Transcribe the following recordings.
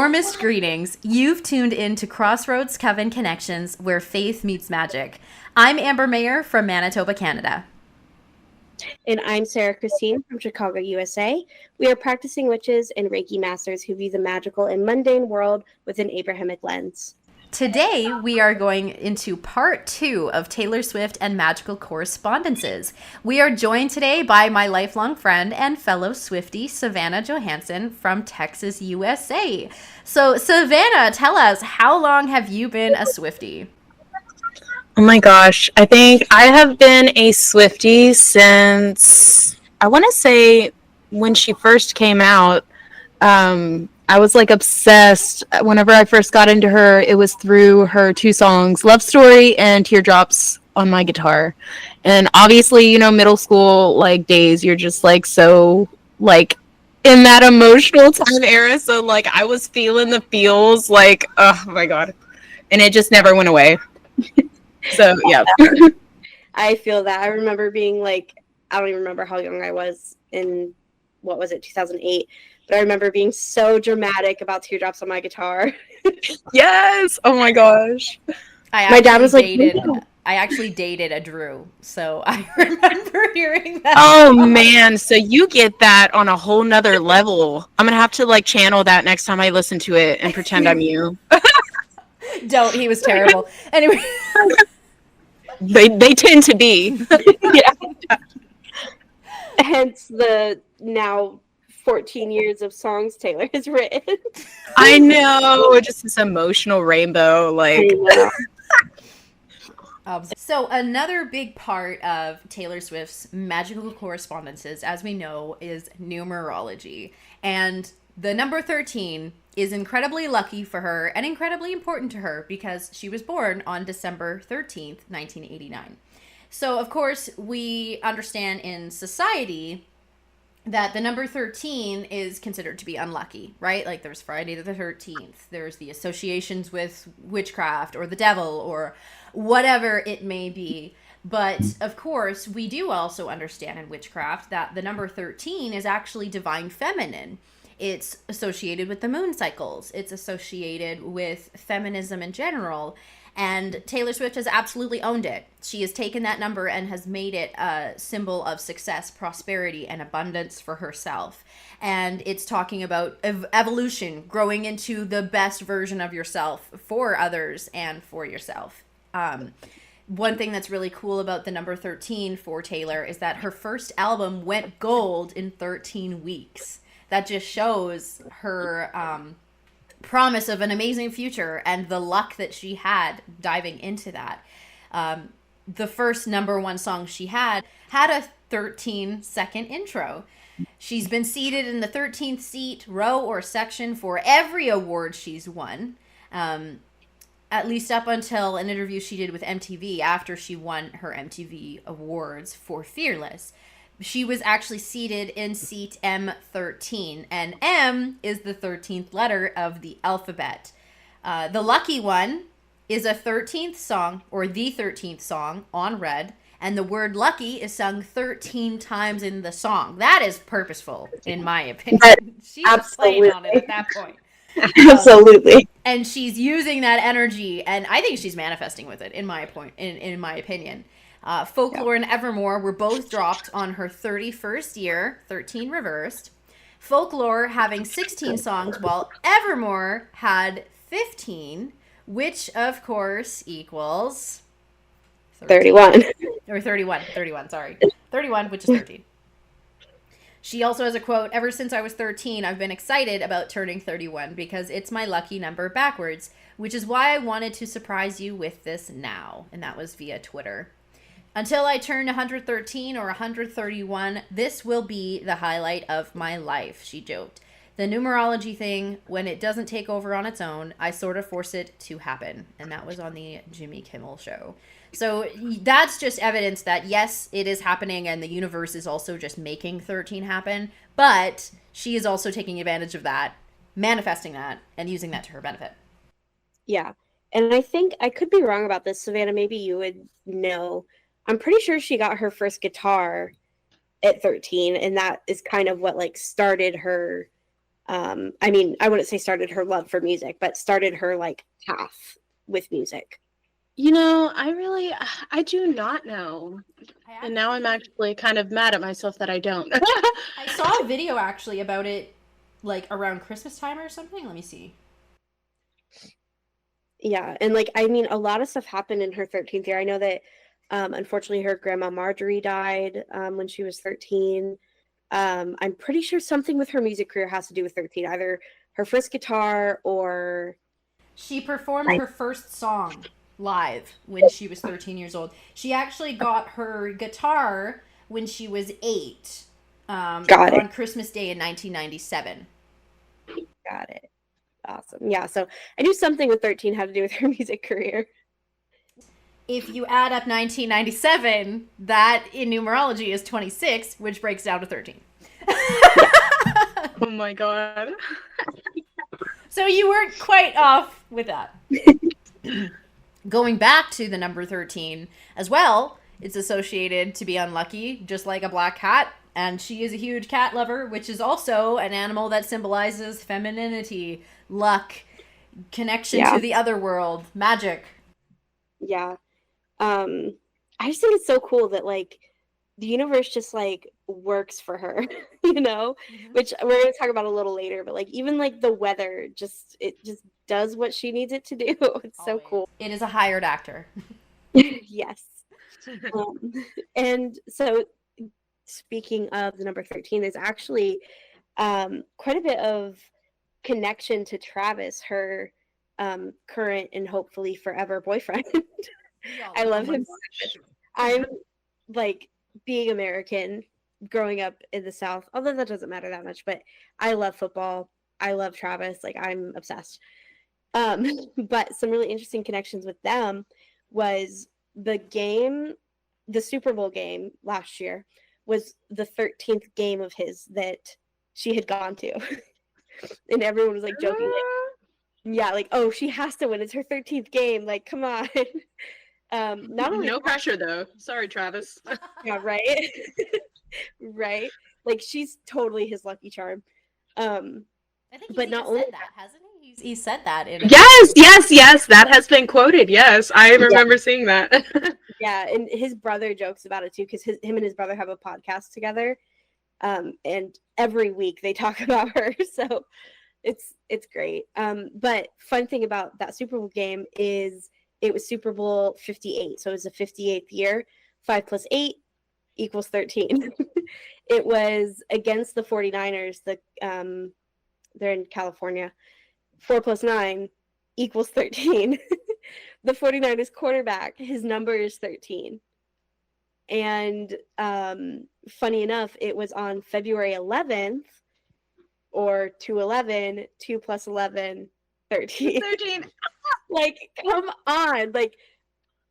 warmest greetings. You've tuned in to Crossroads Coven Connections, where faith meets magic. I'm Amber Mayer from Manitoba, Canada. And I'm Sarah Christine from Chicago, USA. We are practicing witches and Reiki masters who view the magical and mundane world with an Abrahamic lens. Today, we are going into part 2 of Taylor Swift and Magical Correspondences. We are joined today by my lifelong friend and fellow Swiftie, Savannah Johansen from Texas, USA. So, Savannah, tell us, how long have you been a Swiftie? Oh my gosh, I think I have been a Swiftie since, I want to say, when she first came out. I was like obsessed. Whenever I first got into her, it was through her 2 songs, Love Story and Teardrops on My Guitar. And obviously, you know, middle school like days, you're just like so like in that emotional time era. So like I was feeling the feels like, oh my God. And it just never went away. So yeah. I feel that. I remember being like, I don't even remember how young I was in, 2008. But I remember being so dramatic about Teardrops on My Guitar. Yes. Oh my gosh. My dad was like, I actually dated a Drew, so I remember hearing that. Oh man, so you get that on a whole nother level. I'm gonna have to like channel that next time I listen to it and pretend I'm you. Don't, he was terrible. Anyway. They tend to be. Yeah. Hence the now 14 years of songs Taylor has written. I know, just this emotional rainbow, like. So another big part of Taylor Swift's Magical Correspondences, as we know, is numerology. And the number 13 is incredibly lucky for her and incredibly important to her because she was born on December 13th, 1989. So, of course, we understand in society that the number 13 is considered to be unlucky, right? Like there's Friday the 13th, there's the associations with witchcraft or the devil or whatever it may be. But of course, we do also understand in witchcraft that the number 13 is actually divine feminine. It's associated with the moon cycles. It's associated with feminism in general. And Taylor Swift has absolutely owned it. She has taken that number and has made it a symbol of success, prosperity, and abundance for herself. And it's talking about evolution, growing into the best version of yourself for others and for yourself. One thing that's really cool about the number 13 for Taylor is that her first album went gold in 13 weeks. That just shows her promise of an amazing future and the luck that she had diving into that. The first number 1 song she had a 13-second intro. She's been seated in the 13th seat, row, or section for every award she's won, at least up until an interview she did with MTV after she won her MTV awards for Fearless. She was actually seated in seat M13, and M is the 13th letter of the alphabet. The lucky one is a 13th song, or the 13th song, on Red, and the word lucky is sung 13 times in the song. That is purposeful, in my opinion. She's playing on it at that point. Absolutely. And she's using that energy, and I think she's manifesting with it, in my opinion. Folklore and Evermore were both dropped on her 31st year, 13 reversed. Folklore having 16 songs, while Evermore had 15, which of course equals 31. Or 31, sorry. 31, which is 13. She also has a quote, "Ever since I was 13, I've been excited about turning 31 because it's my lucky number backwards, which is why I wanted to surprise you with this now." And that was via Twitter. "Until I turn 113 or 131, this will be the highlight of my life," she joked. "The numerology thing, when it doesn't take over on its own, I sort of force it to happen." And that was on the Jimmy Kimmel show. So that's just evidence that, yes, it is happening and the universe is also just making 13 happen. But she is also taking advantage of that, manifesting that, and using that to her benefit. Yeah. And I think, I could be wrong about this, Savannah, maybe you would know. I'm pretty sure she got her first guitar at 13, and that is kind of what like started her I mean, I wouldn't say started her love for music, but started her like path with music. I do not know. And now I'm actually kind of mad at myself that I don't. I saw a video actually about it, like around Christmas time or something. Let me see. Yeah, and like I mean, a lot of stuff happened in her 13th year. I know that unfortunately her grandma Marjorie died when she was 13. I'm pretty sure something with her music career has to do with 13, either her first guitar or She performed her first song live when she was 13 years old. She actually got her guitar when she was 8, on Christmas Day in 1997. Got it. Awesome. Yeah, so I knew something with 13 had to do with her music career. If you add up 1997, that in numerology is 26, which breaks down to 13. Oh my god. So you weren't quite off with that. Going back to the number 13 as well, it's associated to be unlucky, just like a black cat. And she is a huge cat lover, which is also an animal that symbolizes femininity, luck, connection to the other world, magic. Yeah. I just think it's so cool that like the universe just like works for her, which we're going to talk about a little later, but like even like the weather it just does what she needs it to do. It's so cool. It is a hired actor. Yes. And so speaking of the number 13, there's actually quite a bit of connection to Travis, her current and hopefully forever boyfriend. I love him. I'm like being American, growing up in the South, although that doesn't matter that much, but I love football. I love Travis. Like I'm obsessed. But some really interesting connections with them was the Super Bowl game last year was the 13th game of his that she had gone to. And everyone was like joking, like, oh, she has to win. It's her 13th game. Like, come on. Not only no pressure though. Sorry, Travis. Yeah, right. Right. Like she's totally his lucky charm. I think he's said that, hasn't he? He said that in Yes. That has been quoted. Yes, I remember seeing that. Yeah, and his brother jokes about it too, because him and his brother have a podcast together, and every week they talk about her. So it's great. But fun thing about that Super Bowl game is it was Super Bowl 58, so it was the 58th year. 5 plus 8 equals 13. It was against the 49ers. They're in California. 4 plus 9 equals 13. The 49ers quarterback, his number is 13. And funny enough, it was on February 11th, or 2/11, 2 plus 11, 13. 13. Like, come on. Like,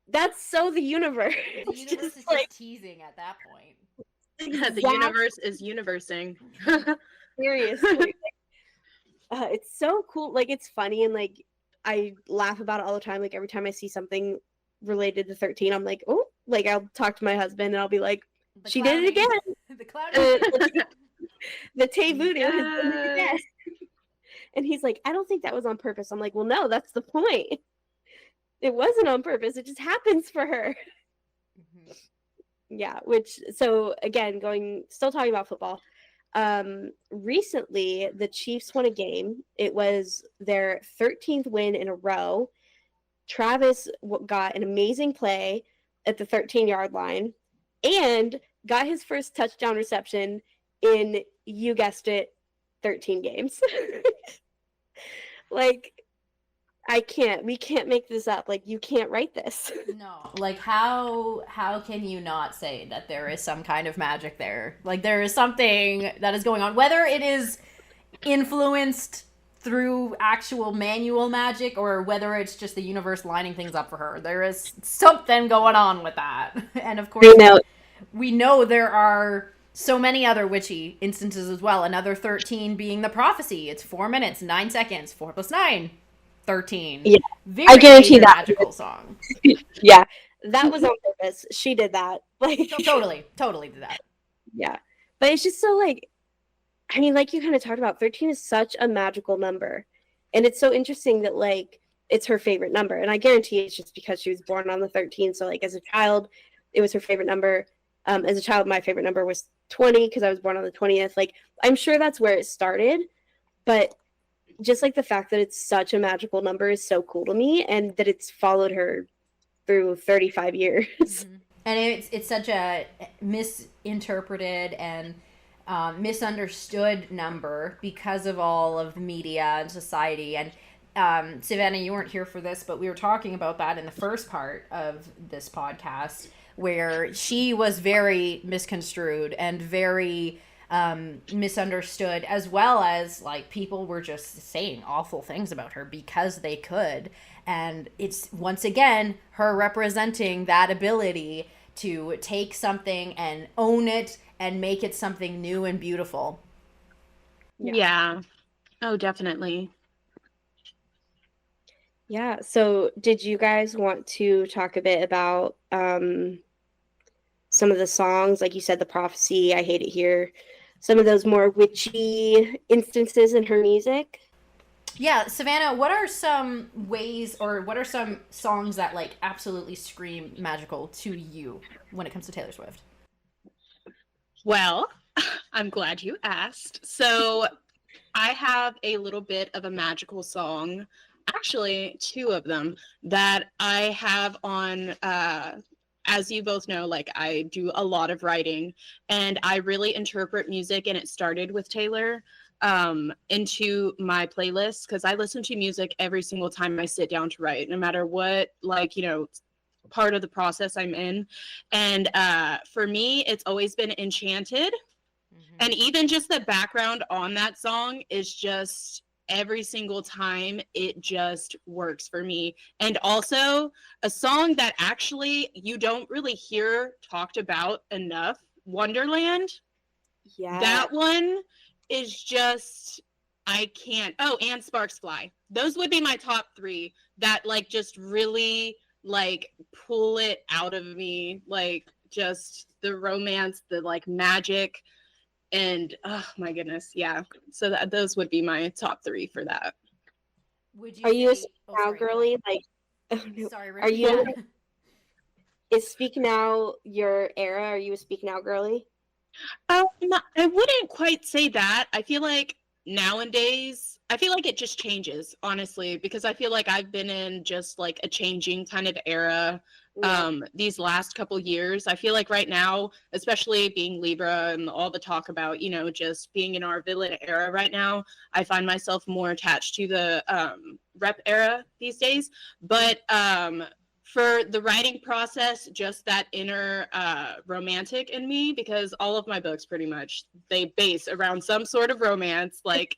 that's so the universe. The universe is like teasing at that point. The universe is universing. Seriously. It's so cool. Like, it's funny, and like I laugh about it all the time. Like every time I see something related to 13, I'm like, oh, like I'll talk to my husband and I'll be like, she did it again. The clown. The Tay Voodoo has done it again. And he's like, I don't think that was on purpose. I'm like, well, no, that's the point. It wasn't on purpose. It just happens for her. Mm-hmm. Yeah, so again, still talking about football. Recently, the Chiefs won a game. It was their 13th win in a row. Travis got an amazing play at the 13-yard line and got his first touchdown reception in, you guessed it, 13 games. Like, we can't make this up. Like, you can't write this. No, like how can you not say that there is some kind of magic there? Like there is something that is going on, whether it is influenced through actual manual magic or whether it's just the universe lining things up for her. There is something going on with that. And of course, we know there are so many other witchy instances as well. Another 13 being the prophecy. It's 4 minutes, 9 seconds, 4 plus 9. 13. Yeah, very I guarantee that magical song. Yeah, that was on purpose. She did that. Like totally did that. Yeah, but it's just so like, I mean, like you kind of talked about, 13 is such a magical number. And it's so interesting that, like, it's her favorite number. And I guarantee it's just because she was born on the 13th. So, like, as a child, it was her favorite number. As a child, my favorite number was 20 because I was born on the 20th. Like, I'm sure that's where it started. But just, like, the fact that it's such a magical number is so cool to me, and that it's followed her through 35 years. Mm-hmm. And it's such a misinterpreted and misunderstood number because of all of the media and society. And Savannah, you weren't here for this, but we were talking about that in the first part of this podcast, where she was very misconstrued and very misunderstood, as well as, like, people were just saying awful things about her because they could. And it's, once again, her representing that ability to take something and own it and make it something new and beautiful. Yeah. Oh, definitely. Yeah. So, did you guys want to talk a bit about some of the songs? Like you said, The Prophecy, I Hate It Here, some of those more witchy instances in her music? Yeah, Savannah, what are some ways, or what are some songs that, like, absolutely scream magical to you when it comes to Taylor Swift? Well, I'm glad you asked. So I have a little bit of a magical song, actually 2 of them, that I have on, as you both know, like, I do a lot of writing, and I really interpret music, and it started with Taylor, into my playlist, because I listen to music every single time I sit down to write, no matter what, like, part of the process I'm in. And for me, it's always been Enchanted. Mm-hmm. And even just the background on that song is just, every single time, it just works for me. And also a song that actually you don't really hear talked about enough, Wonderland. Yeah. That one is just, I can't. Oh, and Sparks Fly. Those would be my top 3 that, like, just really, like, pull it out of me. Like, just the romance, the, like, magic, and oh my goodness, yeah. So those would be my top 3 for that. Would you Are you a say, Speak oh, Now sorry, girly? Like, oh, no. sorry, Are repeat you? that. Is Speak Now your era? Are you a Speak Now girly? I wouldn't quite say that. I feel like nowadays, I feel like it just changes, honestly, because I feel like I've been in just, like, a changing kind of era these last couple years. I feel like right now, especially being Libra and all the talk about, just being in our villain era right now, I find myself more attached to the rep era these days. But for the writing process, just that inner romantic in me, because all of my books pretty much, they base around some sort of romance, like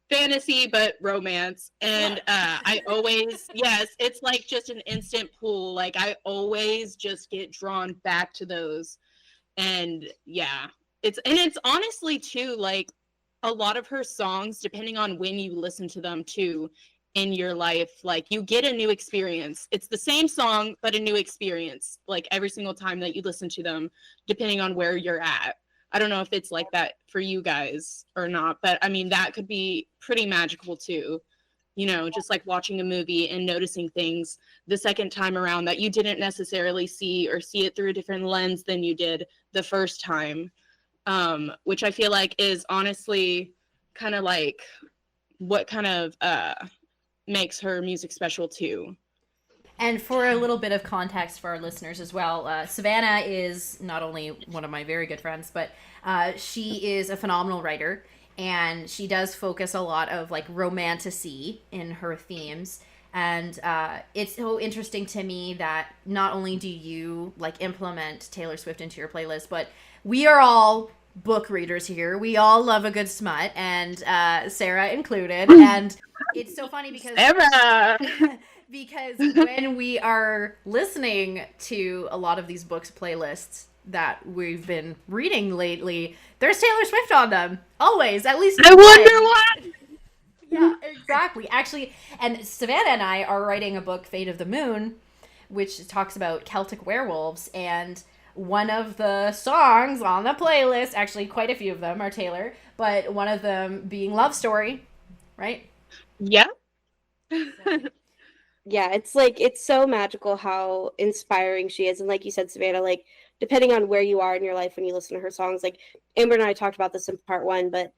fantasy, but romance. And I always, yes, it's like just an instant pull. Like, I always just get drawn back to those. And yeah, it's honestly too, like, a lot of her songs, depending on when you listen to them too, in your life, like, you get a new experience. It's the same song, but a new experience, like, every single time that you listen to them, depending on where you're at. I don't know if it's like that for you guys or not, but I mean, that could be pretty magical too. Just like watching a movie and noticing things the second time around that you didn't necessarily see, or see it through a different lens than you did the first time, which I feel like is honestly kind of like what kind of makes her music special too. And for a little bit of context for our listeners as well, Savannah is not only one of my very good friends, but she is a phenomenal writer, and she does focus a lot of, like, romantasy in her themes. And it's so interesting to me that not only do you, like, implement Taylor Swift into your playlist, but we are all book readers here. We all love a good smut, and Sarah included. And it's so funny because Sarah! because when we are listening to a lot of these books playlists that we've been reading lately, there's Taylor Swift on them. Always, at least. I wonder why. Yeah, exactly. Actually, and Savannah and I are writing a book, Fate of the Moon, which talks about Celtic werewolves, and one of the songs on the playlist, actually quite a few of them are Taylor, but one of them being Love Story, right? Yeah. Yeah, it's like it's so magical how inspiring she is. And like you said, Savannah, like depending on where you are in your life when you listen to her songs, like Amber and I talked about this in part one, but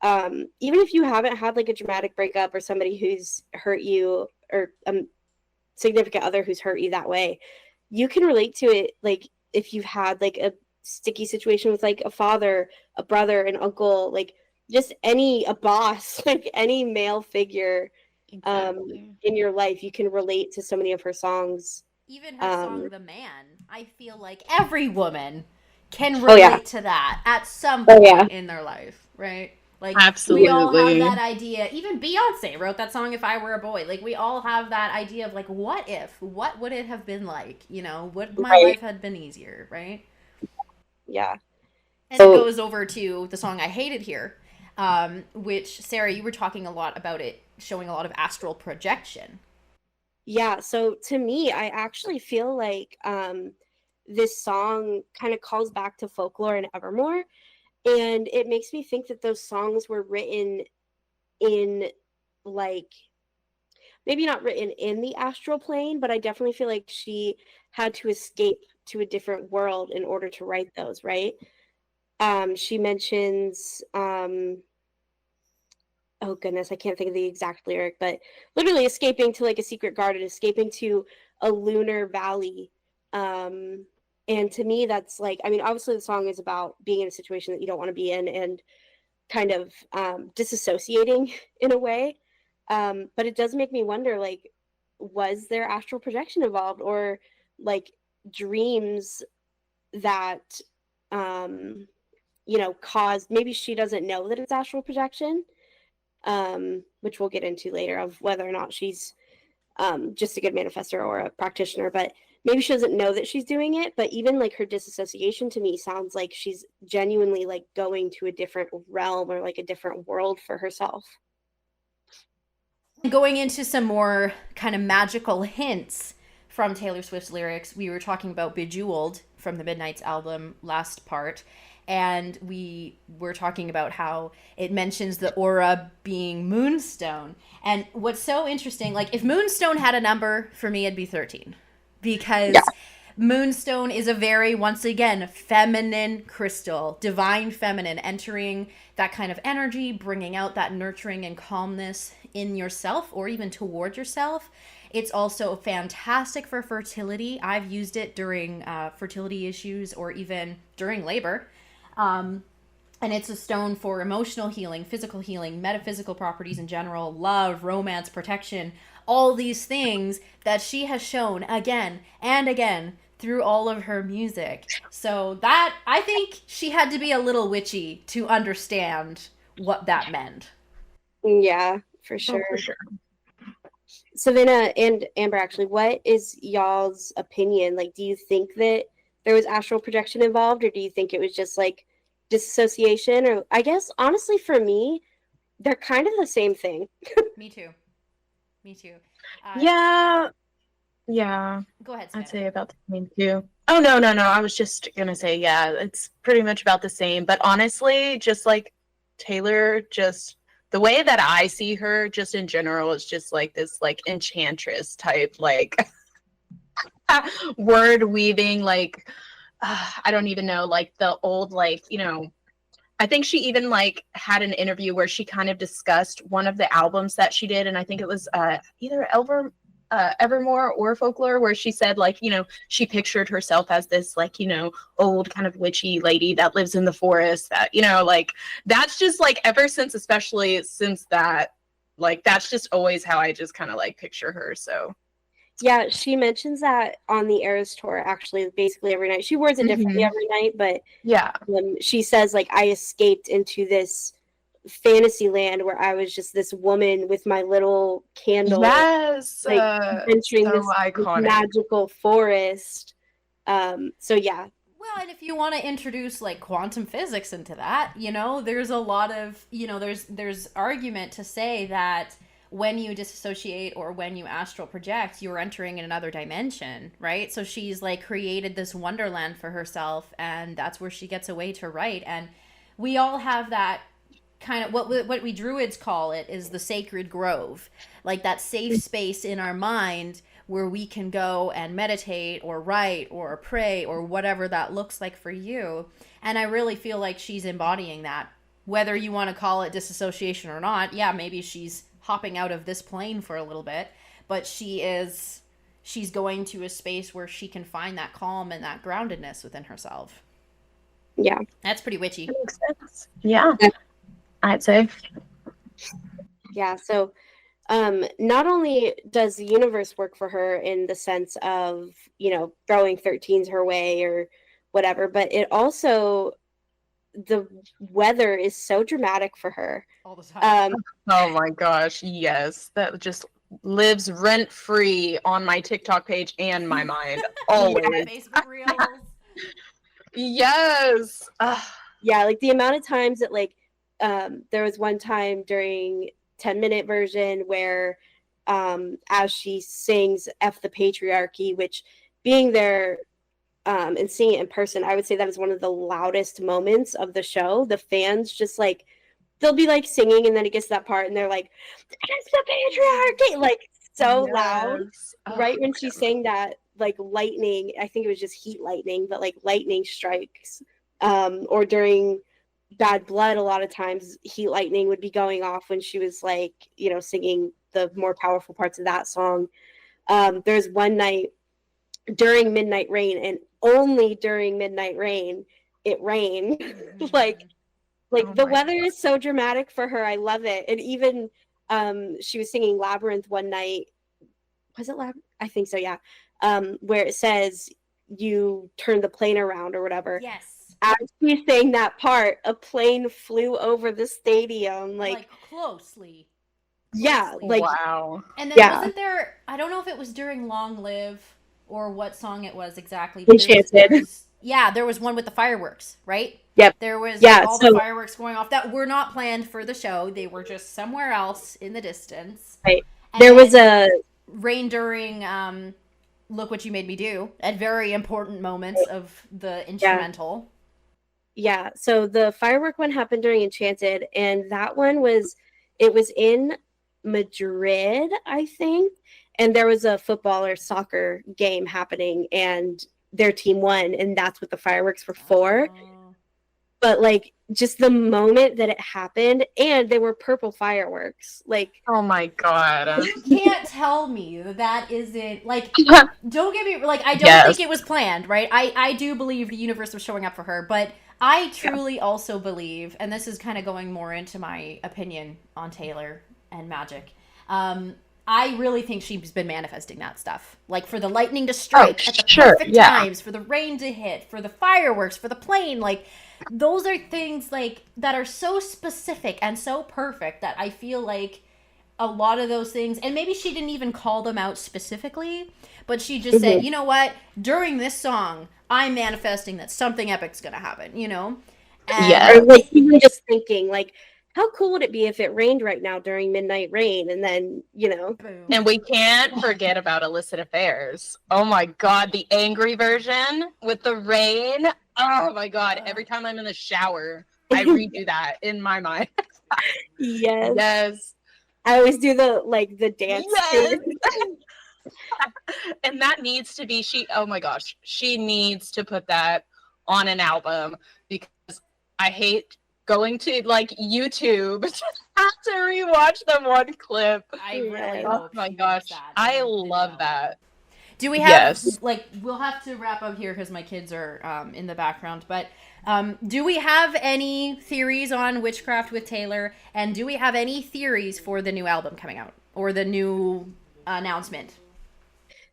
even if you haven't had like a dramatic breakup or somebody who's hurt you or significant other who's hurt you that way, you can relate to it. Like if you've had like a sticky situation with like a father, a brother, an uncle, like just a boss, like any male figure Exactly. in your life, you can relate to so many of her songs. Even her song The Man, I feel like every woman can Oh yeah. relate to that at some Oh yeah. point in their life, right? Like we all have Absolutely. that idea. Even Beyonce wrote that song If I Were a Boy. Like we all have that idea of like what would it have been like, would my Right. life had been easier, right? Yeah. And it goes over to the song I Hated Here, which Sarah, you were talking a lot about it showing a lot of astral projection. Yeah, so to me, I actually feel like this song kind of calls back to folklore and Evermore, and it makes me think that those songs were written in like maybe not written in the astral plane, but I definitely feel like she had to escape to a different world in order to write those, right? She mentions oh goodness, I can't think of the exact lyric, but literally escaping to like a secret garden, escaping to a lunar valley. And to me, that's like, I mean, obviously the song is about being in a situation that you don't want to be in and kind of disassociating in a way. But it does make me wonder, like, was there astral projection involved or like dreams that, caused, maybe she doesn't know that it's astral projection, which we'll get into later of whether or not she's just a good manifestor or a practitioner, but maybe she doesn't know that she's doing it. But even like her disassociation to me sounds like she's genuinely like going to a different realm or like a different world for herself. Going into some more kind of magical hints from Taylor Swift's lyrics, we were talking about Bejeweled from the Midnight's album last part, and we were talking about how it mentions the aura being moonstone. And what's so interesting, like if moonstone had a number, for me it'd be 13, Yeah. because moonstone is a very, once again, feminine crystal, divine feminine, entering that kind of energy, bringing out that nurturing and calmness in yourself or even toward yourself. It's also fantastic for fertility. I've used it during fertility issues or even during labor. And it's a stone for emotional healing, physical healing, metaphysical properties in general, love, romance, protection, all these things that she has shown again and again through all of her music. So that, I think she had to be a little witchy to understand what that meant. Yeah, for Oh, sure. for sure. Savannah and Amber, actually, what is y'all's opinion? Like, do you think that there was astral projection involved, or do you think it was just like disassociation? Or I guess honestly, for me, they're kind of the same thing. Me too. Me too. Yeah. Yeah. Go ahead, I'd Savannah. say about the same too. Oh, no, no, no. I was just gonna say, yeah, it's pretty much about the same. But honestly, just like Taylor, just the way that I see her, just in general, is just like this, like enchantress type, like word weaving, like I don't even know, like the old, like I think she even like had an interview where she kind of discussed one of the albums that she did, and I think it was either Evermore or Folklore, where she said like she pictured herself as this like old kind of witchy lady that lives in the forest. That like that's just like ever since, especially since that, like that's just always how I just kind of like picture her. So Yeah, she mentions that on the Eras tour, actually, basically every night. She wears it differently every night, but yeah, she says, like, I escaped into this fantasy land where I was just this woman with my little candle, yes, like, entering so this iconic. magical forest. So, yeah. Well, and if you want to introduce like quantum physics into that, there's a lot of, there's argument to say that when you disassociate or when you astral project, you're entering in another dimension, right? So she's like created this wonderland for herself, and that's where she gets away to write. And we all have that kind of what we druids call it is the sacred grove, like that safe space in our mind where we can go and meditate or write or pray or whatever that looks like for you. And I really feel like she's embodying that, whether you want to call it disassociation or not. Yeah, maybe she's hopping out of this plane for a little bit, but she's going to a space where she can find that calm and that groundedness within herself. Yeah, that's pretty witchy. That makes sense. Yeah, I'd say. Yeah, so not only does the universe work for her in the sense of, throwing 13s her way or whatever, but it also, the weather is so dramatic for her. All the time. Oh my gosh, yes. That just lives rent-free on my TikTok page and my mind. Always. Facebook Reels. Yes. Yeah, like the amount of times that there was one time during 10-minute version where as she sings F the patriarchy, which being there and seeing it in person, I would say that is one of the loudest moments of the show. The fans just they'll be singing, and then it gets to that part and they're like, it's the patriarchy, so loud. Right when she sang that, lightning, I think it was just heat lightning, but lightning strikes. Or during Bad Blood, a lot of times heat lightning would be going off when she was singing the more powerful parts of that song. There's one night during Midnight Rain, and only during Midnight Rain it rained. The weather is so dramatic for her. I love it. And even she was singing Labyrinth one night. Was it Labyrinth? I think so, yeah. Where it says you turn the plane around or whatever. Yes. As she sang that part, a plane flew over the stadium, closely. Yeah, wow. And then wasn't there? I don't know if it was during Long Live or what song it was exactly. But there was one with the fireworks, right? Yep. There was the fireworks going off that were not planned for the show. They were just somewhere else in the distance. Right. And there was a rain during Look What You Made Me Do at very important moments of the instrumental. Yeah, so the firework one happened during Enchanted, and that one was in Madrid, I think, and there was a football or soccer game happening, and their team won, and that's what the fireworks were for. But just the moment that it happened, and they were purple fireworks. Oh my god. You can't tell me that isn't don't get me I don't think it was planned, right? I do believe the universe was showing up for her, but I truly also believe, and this is kind of going more into my opinion on Taylor and magic, I really think she's been manifesting that stuff. For the lightning to strike at the perfect times, for the rain to hit, for the fireworks, for the plane, those are things that are so specific and so perfect that I feel like a lot of those things, and maybe she didn't even call them out specifically, but she just said, you know what, during this song, I'm manifesting that something epic's gonna happen, And or even just thinking, how cool would it be if it rained right now during Midnight Rain, and then, Boom. And we can't forget about Illicit Affairs. Oh my god, the angry version with the rain. Oh my god, every time I'm in the shower, I redo that in my mind. Yes. I always do the dance. Yes. And that needs to be oh my gosh, she needs to put that on an album, because I hate going to YouTube to have to rewatch the one clip. I really oh hope my she gosh, does that. I love that. Do we have we'll have to wrap up here because my kids are in the background, but do we have any theories on Witchcraft with Taylor, and do we have any theories for the new album coming out or the new announcement?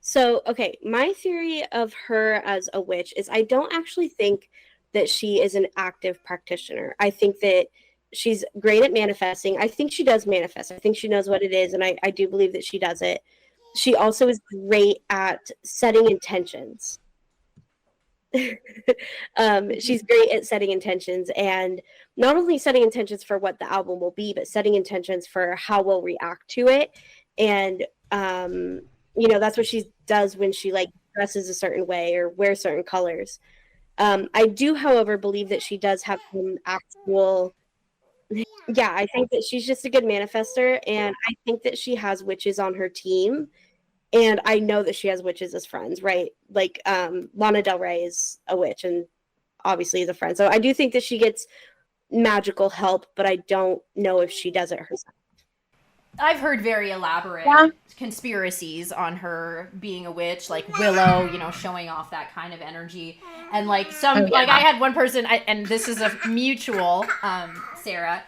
So, okay, my theory of her as a witch is I don't actually think that she is an active practitioner. I think that she's great at manifesting. I think she does manifest. I think she knows what it is, and I do believe that she does it. She also is great at setting intentions. She's great at setting intentions, and not only setting intentions for what the album will be, but setting intentions for how we'll react to it. And that's what she does when she like dresses a certain way or wears certain colors. I do, however, believe that she does have some actual. Yeah, I think that she's just a good manifester, and I think that she has witches on her team, and I know that she has witches as friends, right? Like Lana Del Rey is a witch and obviously is a friend. So I do think that she gets magical help, but I don't know if she does it herself. I've heard very elaborate conspiracies on her being a witch, like Willow, showing off that kind of energy. And like I had one person, and this is a mutual, Sarah,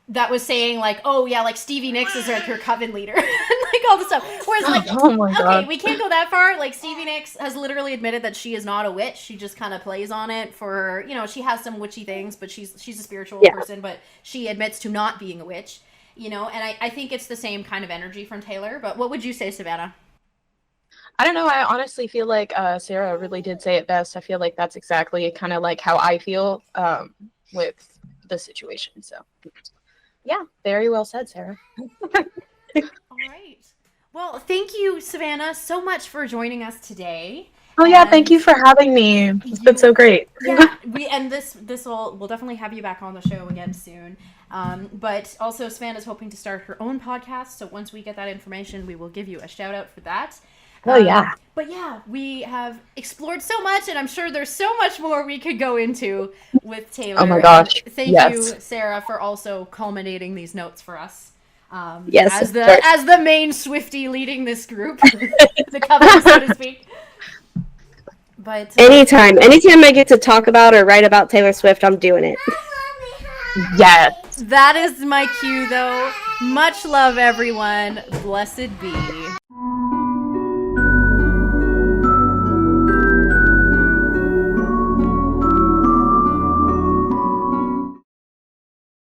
that was saying like, oh yeah, like Stevie Nicks is like her coven leader, and like all this stuff. Whereas like, okay, we can't go that far. Like Stevie Nicks has literally admitted that she is not a witch. She just kind of plays on it for, she has some witchy things, but she's a spiritual person, but she admits to not being a witch. And I think it's the same kind of energy from Taylor. But what would you say, Savannah? I don't know. I honestly feel like Sarah really did say it best. I feel like that's exactly kind of like how I feel with the situation. So, yeah, very well said, Sarah. All right. Well, thank you, Savannah, so much for joining us today. Oh yeah, thank you for having me. It's been so great. Yeah, we'll definitely have you back on the show again soon. But also Savannah's hoping to start her own podcast, so once we get that information, we will give you a shout out for that. Oh yeah. But yeah, we have explored so much, and I'm sure there's so much more we could go into with Taylor. Oh my gosh. And thank you, Sarah, for also culminating these notes for us. Yes, as the main Swiftie leading this group, the cover, so to speak. But anytime I get to talk about or write about Taylor Swift, I'm doing it. Yes. That is my cue, though. Much love, everyone. Blessed be.